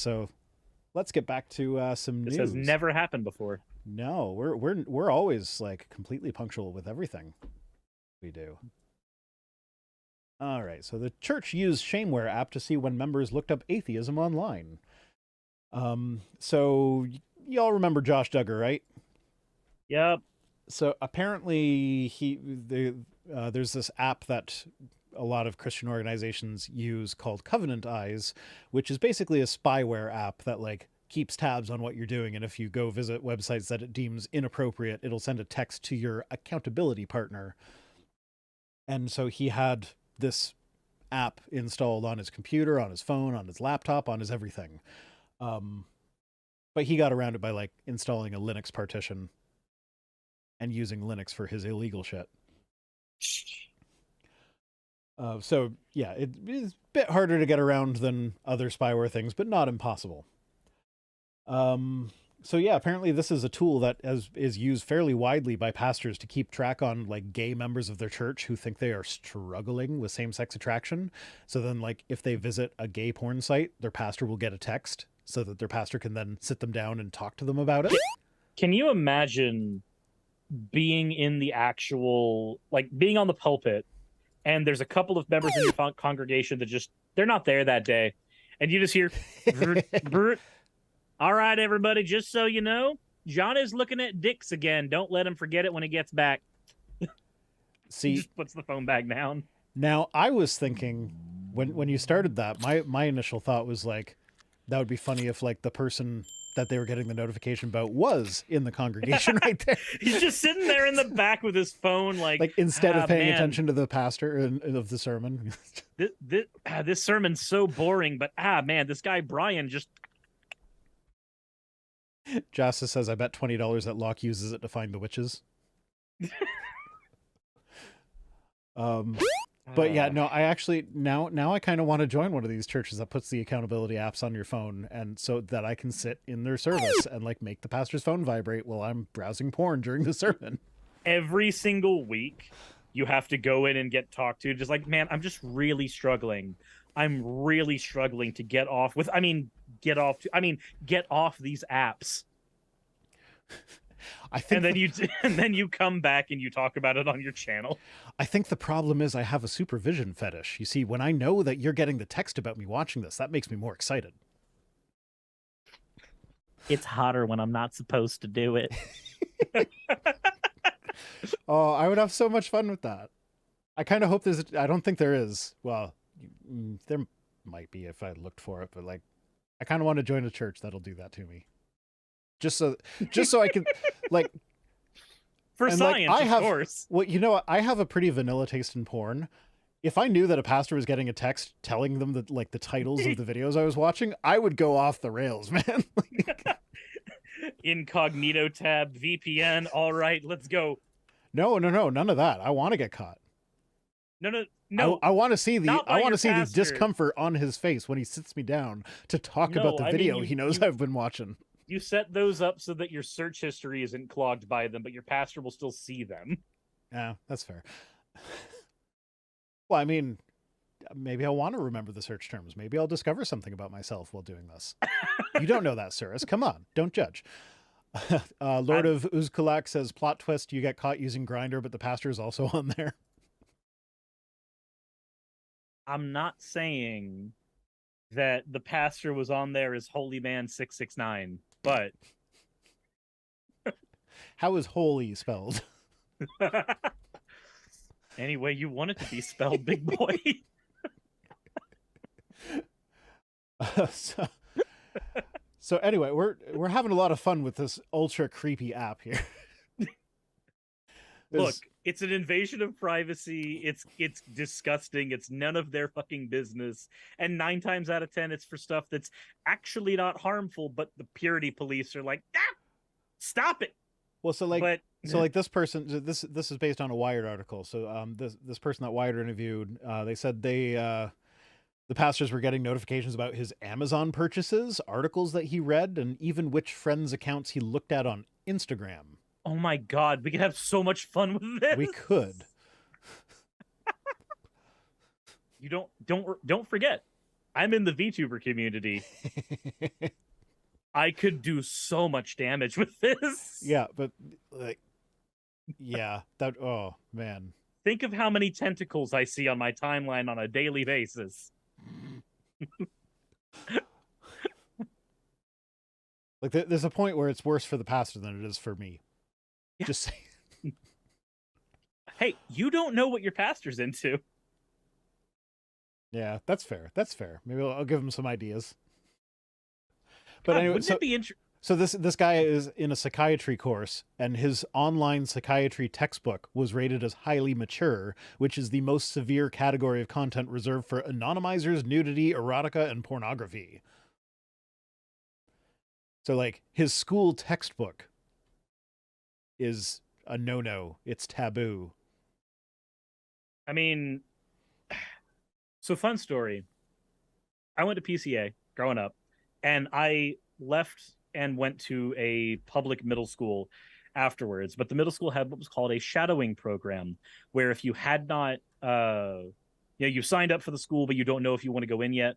so let's get back to some This news. has never happened before. No, we're always like completely punctual with everything we do. All right, so the church used Shameware app to see when members looked up atheism online. So y'all remember Josh Duggar, right? Yep. So apparently there's this app that a lot of Christian organizations use called Covenant Eyes, which is basically a spyware app that like keeps tabs on what you're doing, and if you go visit websites that it deems inappropriate, it'll send a text to your accountability partner. And so he had this app installed on his computer, on his phone, on his laptop, on his everything. But he got around it by like installing a Linux partition and using Linux for his illegal shit. So yeah, it is a bit harder to get around than other spyware things, but not impossible. So yeah, apparently this is a tool that is used fairly widely by pastors to keep track on like gay members of their church who think they are struggling with same-sex attraction. So then like if they visit a gay porn site, their pastor will get a text so that their pastor can then sit them down and talk to them about it. Can you imagine being in the actual, like being on the pulpit, and there's a couple of members in your congregation that just, they're not there that day, and you just hear, brr, brr. All right, everybody, just so you know, John is looking at dicks again. Don't let him forget it when he gets back. See, he just puts the phone back down. Now, I was thinking when you started that, my initial thought was like, that would be funny if like the person that they were getting the notification about was in the congregation right there. He's just sitting there in the back with his phone, like instead of paying attention to the pastor of the sermon. This sermon's so boring, but man, this guy Brian just. Jassa says, I bet $20 that Locke uses it to find the witches. But yeah, no, I actually now I kind of want to join one of these churches that puts the accountability apps on your phone, and so that I can sit in their service and like make the pastor's phone vibrate while I'm browsing porn during the sermon. Every single week, you have to go in and get talked to. Just like, man, I'm just really struggling. I'm really struggling to get off these apps. I think and then you come back and you talk about it on your channel. I think the problem is I have a supervision fetish. You see, when I know that you're getting the text about me watching this, that makes me more excited. It's hotter when I'm not supposed to do it. Oh, I would have so much fun with that. I kind of hope I don't think there is. Well, there might be if I looked for it, but like, I kind of want to join a church that'll do that to me. Just so I can like for science, like, of course. Well, you know, I have a pretty vanilla taste in porn. If I knew that a pastor was getting a text telling them that like the titles of the videos I was watching, I would go off the rails, man. Incognito tab, VPN. All right, let's go. No, none of that. I want to get caught. No. I want to see the discomfort on his face when he sits me down to talk about the video he knows I've been watching. You set those up so that your search history isn't clogged by them, but your pastor will still see them. Yeah, that's fair. Well, I mean, maybe I'll want to remember the search terms. Maybe I'll discover something about myself while doing this. You don't know that, Suris. Come on, don't judge. Lord of Uzkulak says, plot twist, you get caught using Grindr, but the pastor is also on there. I'm not saying that the pastor was on there as Holy Man 669, but how is holy spelled? Any way you want it to be spelled, big boy. So anyway, we're having a lot of fun with this ultra creepy app here. Look, it's an invasion of privacy. It's disgusting. It's none of their fucking business. And 9 times out of 10, it's for stuff that's actually not harmful, but the purity police are like, stop it. Well, so like this person, this is based on a Wired article. So this person that Wired interviewed, they said the pastors were getting notifications about his Amazon purchases, articles that he read, and even which friends' accounts he looked at on Instagram. Oh my God, we could have so much fun with this. We could. You don't forget. I'm in the VTuber community. I could do so much damage with this. Yeah, but like, yeah, that. Oh man. Think of how many tentacles I see on my timeline on a daily basis. Like, there's a point where it's worse for the pastor than it is for me. Yeah. Just saying. Hey, you don't know what your pastor's into. Yeah, that's fair. That's fair. Maybe I'll give him some ideas. But God, anyway, wouldn't it be interesting? so this guy is in a psychiatry course, and his online psychiatry textbook was rated as highly mature, which is the most severe category of content reserved for anonymizers, nudity, erotica, and pornography. So like his school textbook is a no-no. It's taboo. I mean, so fun story. I went to PCA growing up, and I left and went to a public middle school afterwards. But the middle school had what was called a shadowing program, where if you had not, you signed up for the school, but you don't know if you want to go in yet,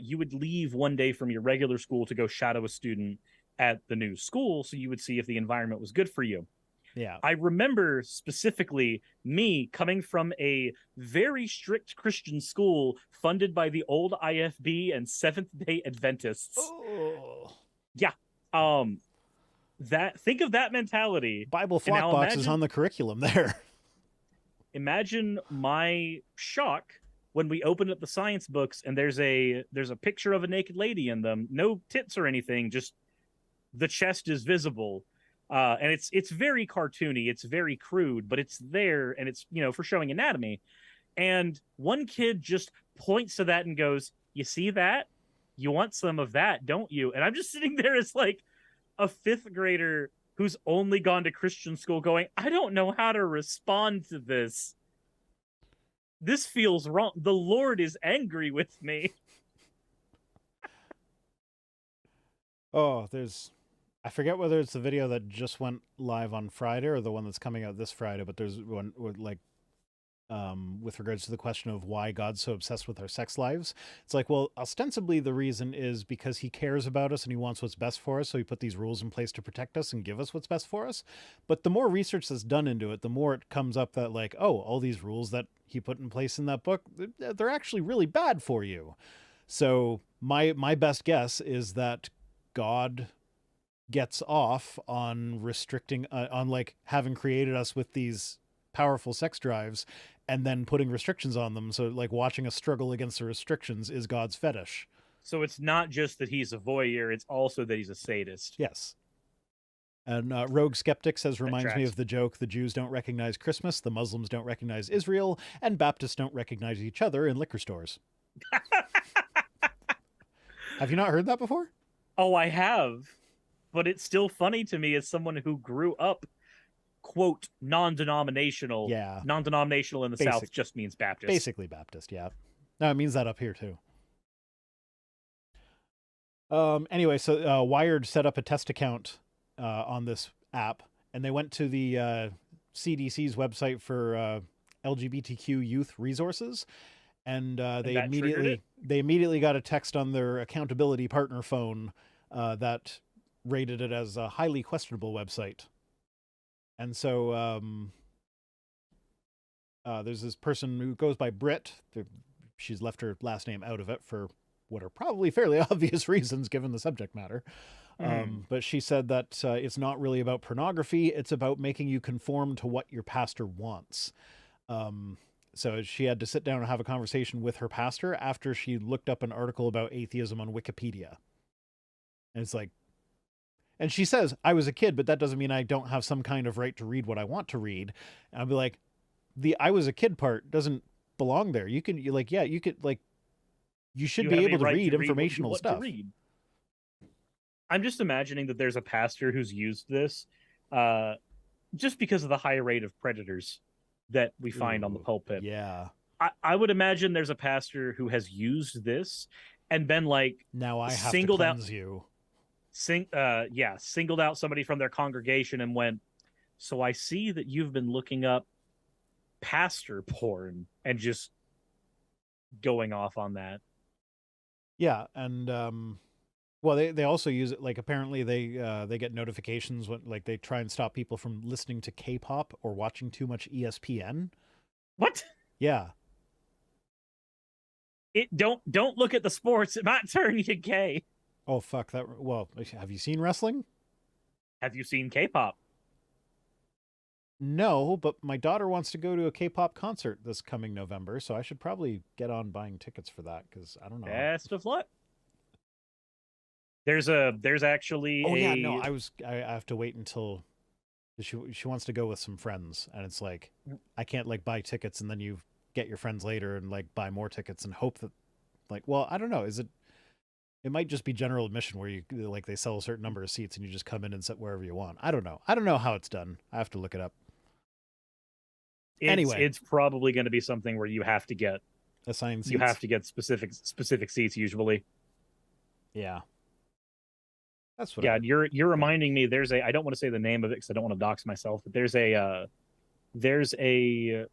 you would leave one day from your regular school to go shadow a student at the new school, so you would see if the environment was good for you. Yeah. I remember specifically me coming from a very strict Christian school funded by the old IFB and Seventh-day Adventists. Oh. Yeah. That think of that mentality. Bible flock boxes on the curriculum there. Imagine my shock when we opened up the science books and there's a picture of a naked lady in them. No tits or anything, just the chest is visible. And it's very cartoony, it's very crude, but it's there, and it's, for showing anatomy. And one kid just points to that and goes, "You see that? You want some of that, don't you?" And I'm just sitting there as like a fifth grader who's only gone to Christian school going, I don't know how to respond to this. This feels wrong. The Lord is angry with me. Oh, I forget whether it's the video that just went live on Friday or the one that's coming out this Friday, but there's one with with regards to the question of why God's so obsessed with our sex lives. It's like, well, ostensibly the reason is because he cares about us and he wants what's best for us, so he put these rules in place to protect us and give us what's best for us. But the more research that's done into it, the more it comes up that like, oh, all these rules that he put in place in that book, they're actually really bad for you. So my best guess is that God gets off on restricting on like having created us with these powerful sex drives and then putting restrictions on them, so like watching us struggle against the restrictions is God's fetish. So it's not just that he's a voyeur, it's also that he's a sadist. Yes. And Rogue Skeptic says, reminds me tracks. of the joke, the Jews don't recognize Christmas, the Muslims don't recognize Israel, and Baptists don't recognize each other in liquor stores. Have you not heard that before? Oh, I have. But it's still funny to me as someone who grew up, quote, non-denominational. Yeah. Non-denominational in the South just means Baptist. Basically Baptist, yeah. No, it means that up here too. Anyway, so Wired set up a test account on this app, and they went to the CDC's website for LGBTQ youth resources, and they immediately got a text on their accountability partner phone that rated it as a highly questionable website. And so there's this person who goes by Britt. She's left her last name out of it for what are probably fairly obvious reasons given the subject matter. But she said that it's not really about pornography. It's about making you conform to what your pastor wants. So she had to sit down and have a conversation with her pastor after she looked up an article about atheism on Wikipedia. And it's like, and she says, I was a kid, but that doesn't mean I don't have some kind of right to read what I want to read. And I'll be like, the I was a kid part doesn't belong there. You should be able to read informational stuff. I'm just imagining that there's a pastor who's used this just because of the high rate of predators that we find on the pulpit. Yeah. I would imagine there's a pastor who has used this and been like, now I have to cleanse you. Singled out somebody from their congregation and went, so I see that you've been looking up pastor porn, and just going off on that. Yeah, and well, they also use it like apparently they get notifications when like they try and stop people from listening to K-pop or watching too much ESPN. What? Yeah. It don't look at the sports. It might turn you gay. Oh fuck that. Well, have you seen wrestling? Have you seen K-pop? No, but my daughter wants to go to a K-pop concert this coming November, so I should probably get on buying tickets for that because I don't know. Best of luck. There's actually Oh a yeah, no, I have to wait until she wants to go with some friends, and it's like I can't like buy tickets and then you get your friends later and like buy more tickets and hope that like well I don't know, is it it might just be general admission where you like they sell a certain number of seats and you just come in and sit wherever you want. I don't know how it's done. I have to look it up. Anyway, it's probably going to be something where you have to get assigned seats. you have to get specific seats usually. Yeah. That's what. Yeah, you're reminding me. There's a I don't want to say the name of it because I don't want to dox myself, but there's a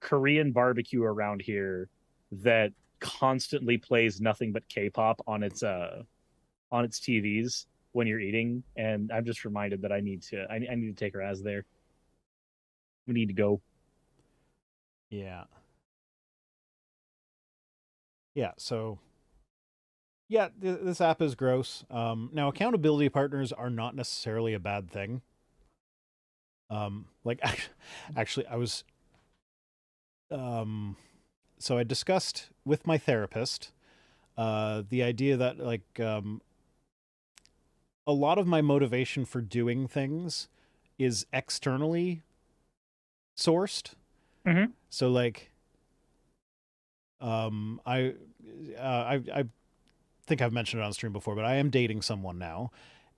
Korean barbecue around here that constantly plays nothing but K-pop on its TVs when you're eating, and I'm just reminded that I need to take her as there. We need to go. Yeah. Yeah. So. Yeah, this app is gross. Now accountability partners are not necessarily a bad thing. Like actually, I was. So I discussed with my therapist, the idea that like a lot of my motivation for doing things is externally sourced. Mm-hmm. So like, I think I've mentioned it on stream before, but I am dating someone now,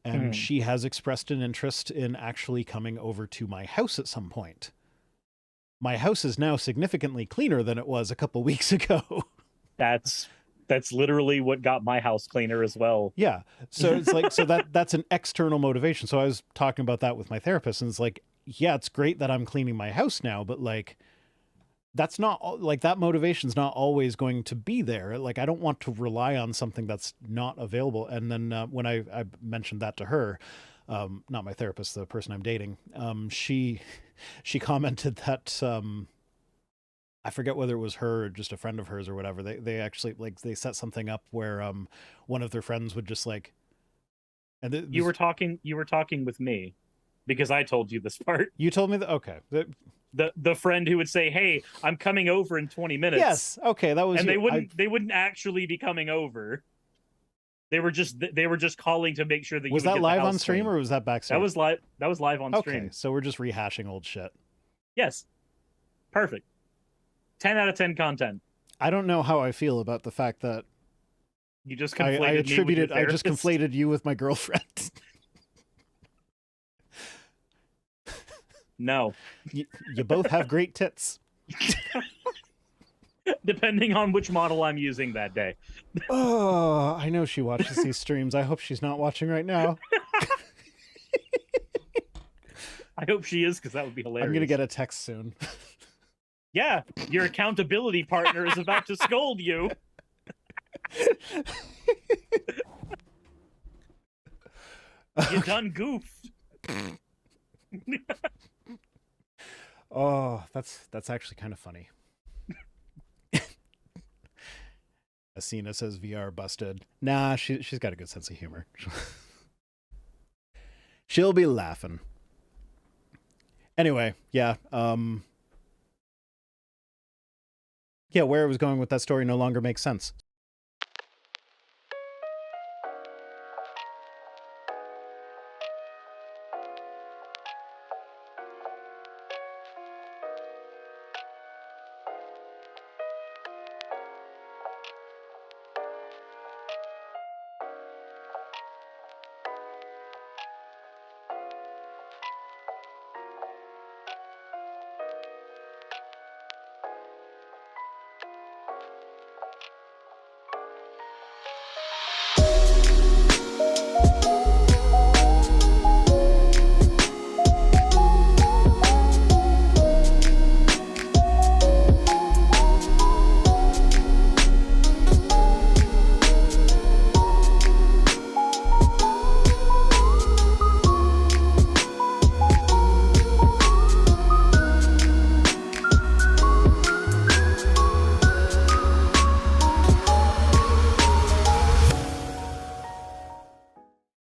and she has expressed an interest in actually coming over to my house at some point. My house is now significantly cleaner than it was a couple weeks ago. That's literally what got my house cleaner as well. Yeah. So it's like that's an external motivation. So I was talking about that with my therapist, and it's like, yeah, it's great that I'm cleaning my house now, but like that's not like that motivation's not always going to be there. Like I don't want to rely on something that's not available. And then when I mentioned that to her, not my therapist, the person I'm dating, she commented that I forget whether it was her or just a friend of hers or whatever. They actually like they set something up where one of their friends would just like and you were talking with me because I told you this part. You told me that okay. The friend who would say, "Hey, I'm coming over in 20 minutes." Yes, okay, that was and you. they wouldn't actually be coming over. They were just calling to make sure that was you would that get live the on house stream clean. or was that backstage? That was live on stream. Okay, so we're just rehashing old shit. Yes, perfect. 10 out of 10 content. I don't know how I feel about the fact that you just conflated I just conflated you with my girlfriend. No. You both have great tits. Depending on which model I'm using that day. Oh, I know she watches these streams. I hope she's not watching right now. I hope she is, because that would be hilarious. I'm going to get a text soon. Yeah, your accountability partner is about to scold you. You done goofed. Oh, that's actually kind of funny. Asina says VR busted. Nah, she's got a good sense of humor. She'll be laughing. Anyway, yeah. Yeah, where I was going with that story no longer makes sense.